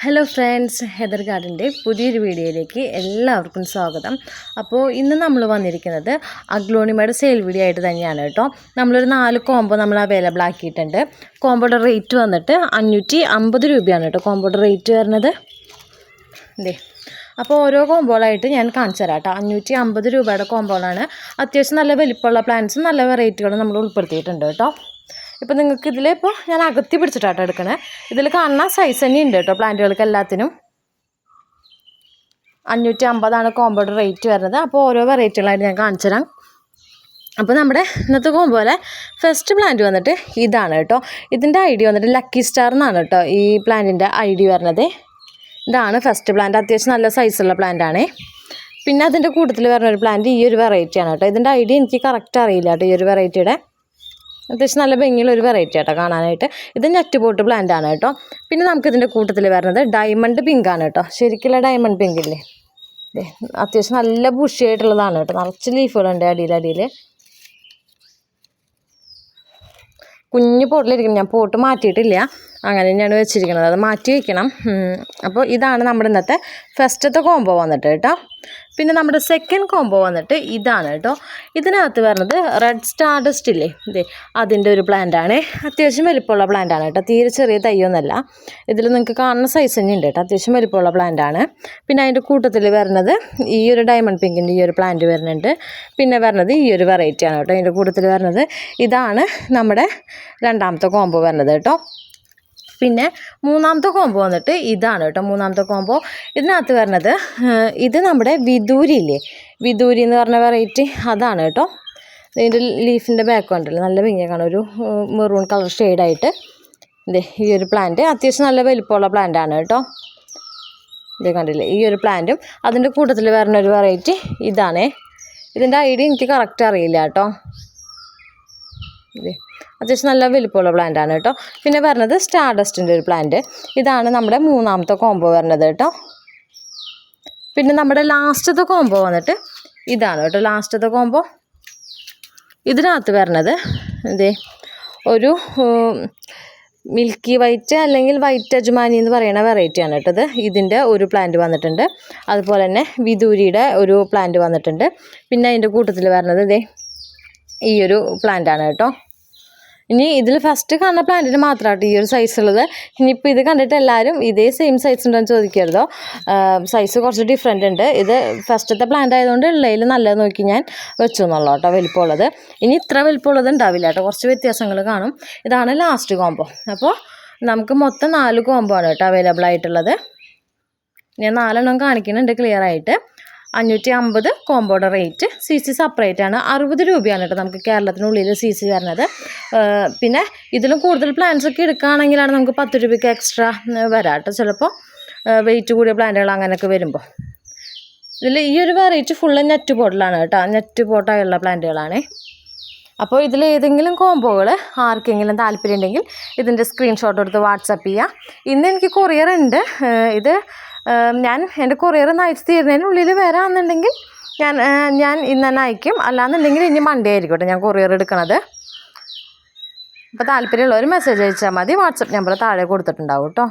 Hello friends, Heather ഗാർഡൻ്റെ പുതിയൊരു വീഡിയോയിലേക്ക് എല്ലാവർക്കും സ്വാഗതം. അപ്പോൾ ഇന്ന് നമ്മൾ വന്നിരിക്കുന്നത് അഗ്ലോണിമയുടെ സെയിൽ വീഡിയോ ആയിട്ട് തന്നെയാണ് കേട്ടോ. നമ്മളൊരു 4 കോംബോ നമ്മൾ അവൈലബിൾ ആക്കിയിട്ടുണ്ട്. കോംബോയുടെ റേറ്റ് വന്നിട്ട് 550 രൂപയാണ് കേട്ടോ കോംബോയുടെ റേറ്റ് വരുന്നത്. ഇതേ അപ്പോൾ ഓരോ കോംബോളായിട്ട് ഞാൻ കാണിച്ചു തരാം കേട്ടോ. 550 രൂപയുടെ കോംബോളാണ്. അത്യാവശ്യം നല്ല വലിപ്പമുള്ള പ്ലാന്റ്സും നല്ല വെറൈറ്റികളും നമ്മൾ ഉൾപ്പെടുത്തിയിട്ടുണ്ട് കേട്ടോ. ഇപ്പോൾ നിങ്ങൾക്ക് ഇതിൽ ഞാൻ അകത്തി പിടിച്ചിട്ടാട്ടോ എടുക്കണേ. ഇതിൽ കാണുന്ന സൈസ് തന്നെ ഉണ്ട് കേട്ടോ പ്ലാന്റുകൾക്ക് എല്ലാത്തിനും. 550 കോംബോയുടെ റേറ്റ് വരുന്നത്. അപ്പോൾ ഓരോ വെറൈറ്റികളായിട്ട് ഞാൻ കാണിച്ചു തരാം. അപ്പോൾ നമ്മുടെ ഇന്നത്തെ കോംബോയിലെ ഫസ്റ്റ് പ്ലാന്റ് വന്നിട്ട് ഇതാണ് കേട്ടോ. ഇതിൻ്റെ ഐഡി വന്നിട്ട് ലക്കി സ്റ്റാർ എന്നാണ് കേട്ടോ ഈ പ്ലാന്റിൻ്റെ ഐഡി വരുന്നത്. ഇതാണ് ഫസ്റ്റ് പ്ലാന്റ്. അത്യാവശ്യം നല്ല സൈസുള്ള പ്ലാന്റാണേ. പിന്നെ അതിൻ്റെ കൂട്ടത്തിൽ വരുന്ന ഒരു പ്ലാന്റ് ഈ ഒരു വെറൈറ്റിയാണ് കേട്ടോ. ഇതിൻ്റെ ഐഡി എനിക്ക് കറക്റ്റ് അറിയില്ല കേട്ടോ. ഈ ഒരു വെറൈറ്റിയുടെ അത്യാവശ്യം നല്ല ഭംഗിയുള്ള ഒരു വെറൈറ്റി ആട്ടോ കാണാനായിട്ട്. ഇത് നെറ്റ് പോട്ട് പ്ലാന്റ് ആണ് കേട്ടോ. പിന്നെ നമുക്കിതിൻ്റെ കൂട്ടത്തിൽ വരുന്നത് ഡയമണ്ട് പിങ്ക് ആണ് കേട്ടോ. ശരിക്കുള്ള ഡയമണ്ട് പിങ്ക് ഇല്ലേ, അത്യാവശ്യം നല്ല ബുഷിയായിട്ടുള്ളതാണ് കേട്ടോ. നിറച്ച് ലീഫുകളുണ്ട് അടിയിൽ. കുഞ്ഞു പോട്ടിലിരിക്കണം. ഞാൻ പോട്ട് മാറ്റിയിട്ടില്ല, അങ്ങനെ തന്നെയാണ് വെച്ചിരിക്കുന്നത്. അത് മാറ്റി വയ്ക്കണം. അപ്പോൾ ഇതാണ് നമ്മുടെ ഇന്നത്തെ ഫസ്റ്റത്തെ കോംബോ വന്നിട്ട് കേട്ടോ. പിന്നെ നമ്മുടെ സെക്കൻഡ് കോംബോ വന്നിട്ട് ഇതാണ് കേട്ടോ. ഇതിനകത്ത് വരുന്നത് റെഡ് സ്റ്റാർ ഡസ്റ്റ് ഇല്ലേ, ഇതേ അതിൻ്റെ ഒരു പ്ലാന്റാണ്. അത്യാവശ്യം വലിപ്പമുള്ള പ്ലാന്റാണ് കേട്ടോ. തീരെ ചെറിയ തൈയൊന്നുമല്ല. ഇതിൽ നിങ്ങൾക്ക് കാണുന്ന സൈസ് തന്നെ ഉണ്ട് കേട്ടോ. അത്യാവശ്യം വലിപ്പമുള്ള പ്ലാന്റാണ്. പിന്നെ അതിൻ്റെ കൂട്ടത്തിൽ വരുന്നത് ഈ ഒരു ഡയമണ്ട് പിങ്കിൻ്റെ ഈ ഒരു പ്ലാന്റ് വരുന്നുണ്ട്. പിന്നെ വരുന്നത് ഈ ഒരു വെറൈറ്റിയാണ് കേട്ടോ. അതിൻ്റെ കൂട്ടത്തിൽ വരുന്നത് ഇതാണ് നമ്മുടെ രണ്ടാമത്തെ കോംബോ വരുന്നത് കേട്ടോ. പിന്നെ മൂന്നാമത്തെ കോംബോ വന്നിട്ട് ഇതാണ് കേട്ടോ. മൂന്നാമത്തെ കോംബോ ഇതിനകത്ത് വരുന്നത് ഇത് നമ്മുടെ വിദൂരി ഇല്ലേ, വിദൂരി എന്ന് പറഞ്ഞ വെറൈറ്റി അതാണ് കേട്ടോ. ഇതിൻ്റെ ലീഫിൻ്റെ ബാക്ക് ഉണ്ടല്ലോ, നല്ല ഭംഗിയാണ്. ഒരു മെറൂൺ കളർ ഷെയ്ഡായിട്ട് ഇതേ ഈ ഒരു പ്ലാന്റ് അത്യാവശ്യം നല്ല വലിപ്പമുള്ള പ്ലാന്റാണ് കേട്ടോ. ഇത് കണ്ടില്ലേ, ഈ ഒരു പ്ലാന്റും അതിൻ്റെ കൂട്ടത്തിൽ വരുന്ന ഒരു വെറൈറ്റി ഇതാണേ. ഇതിൻ്റെ ഐഡിയ എനിക്ക് കറക്റ്റ് അറിയില്ല കേട്ടോ. ഇതേ അത്യാവശ്യം നല്ല വലിപ്പമുള്ള പ്ലാന്റാണ് കേട്ടോ. പിന്നെ വരുന്നത് സ്റ്റാർ ഡസ്റ്റിൻ്റെ ഒരു പ്ലാന്റ്. ഇതാണ് നമ്മുടെ മൂന്നാമത്തെ കോംബോ വരുന്നത് കേട്ടോ. പിന്നെ നമ്മുടെ ലാസ്റ്റത്തെ കോംബോ വന്നിട്ട് ഇതാണ് കേട്ടോ. ലാസ്റ്റത്തെ കോംബോ ഇതിനകത്ത് വരുന്നത് ഇതേ ഒരു മിൽക്കി വൈറ്റ് അല്ലെങ്കിൽ വൈറ്റ് അജ്മാനി എന്ന് പറയുന്ന വെറൈറ്റിയാണ് കേട്ടോ. ഇതിൻ്റെ ഒരു പ്ലാന്റ് വന്നിട്ടുണ്ട്. അതുപോലെ തന്നെ വിദൂരിയുടെ ഒരു പ്ലാന്റ് വന്നിട്ടുണ്ട്. പിന്നെ അതിൻ്റെ കൂട്ടത്തിൽ വരുന്നത് ഇതേ ഈ ഒരു പ്ലാന്റാണ് കേട്ടോ. ഇനി ഇതിൽ ഫസ്റ്റ് കാണുന്ന പ്ലാന്റിന് മാത്രമായിട്ട് ഈ ഒരു സൈസ് ഉള്ളത്. ഇനിയിപ്പോൾ ഇത് കണ്ടിട്ട് എല്ലാവരും ഇതേ സെയിം സൈസ് ഉണ്ടോയെന്ന് ചോദിക്കരുതോ. സൈസ് കുറച്ച് ഡിഫറെൻ്റ് ഉണ്ട്. ഇത് ഫസ്റ്റത്തെ പ്ലാന്റ് ആയതുകൊണ്ട് ഉള്ളതിൽ നല്ലത് നോക്കി ഞാൻ വെച്ചു എന്നുള്ളൂ കേട്ടോ വലിപ്പമുള്ളത്. ഇനി ഇത്ര വലിപ്പമുള്ളത് ഉണ്ടാവില്ല കേട്ടോ, കുറച്ച് വ്യത്യാസങ്ങൾ കാണും. ഇതാണ് ലാസ്റ്റ് കോംബോ. അപ്പോൾ നമുക്ക് മൊത്തം 4 കോംബോ ആണ് കേട്ടോ അവൈലബിൾ ആയിട്ടുള്ളത്. ഞാൻ 4 കാണിക്കുന്നുണ്ട് ക്ലിയർ ആയിട്ട്. 550 കോംബോയുടെ റേറ്റ്. CC സെപ്പറേറ്റ് ആണ്. 60 രൂപയാണ് കേട്ടോ നമുക്ക് കേരളത്തിനുള്ളിൽ CC വരുന്നത്. പിന്നെ ഇതിലും കൂടുതൽ പ്ലാന്റ്സ് ഒക്കെ എടുക്കുകയാണെങ്കിലാണ് നമുക്ക് 10 രൂപയ്ക്ക് എക്സ്ട്രാ വരാം കേട്ടോ. ചിലപ്പോൾ വെയിറ്റ് കൂടിയ പ്ലാന്റുകൾ അങ്ങനെയൊക്കെ വരുമ്പോൾ. ഇതിൽ ഈ ഒരു വെറൈറ്റി ഫുള്ള് നെറ്റ് പോട്ടിലാണ് കേട്ടോ. നെറ്റ് പോട്ടായുള്ള പ്ലാന്റുകളാണ്. അപ്പോൾ ഇതിൽ ഏതെങ്കിലും കോംബോകൾ ആർക്കെങ്കിലും താല്പര്യം ഉണ്ടെങ്കിൽ ഇതിൻ്റെ സ്ക്രീൻഷോട്ട് എടുത്ത് വാട്സപ്പ് ചെയ്യുക. ഇന്ന് എനിക്ക് കൊറിയർ ഉണ്ട്. ഇത് ഞാൻ എൻ്റെ കൊറിയർ ഒന്ന് അയച്ചു തീരുന്നതിനുള്ളിൽ വരാമെന്നുണ്ടെങ്കിൽ ഞാൻ ഇന്ന് തന്നെ അയക്കും. അല്ലാന്നുണ്ടെങ്കിൽ ഇനി മൺഡേ ആയിരിക്കട്ടെ ഞാൻ കൊറിയർ എടുക്കണത്. അപ്പോൾ താല്പര്യമുള്ളവർ മെസ്സേജ് അയച്ചാൽ മതി. വാട്സപ്പ് നമ്പർ താഴെ കൊടുത്തിട്ടുണ്ടാവും കേട്ടോ.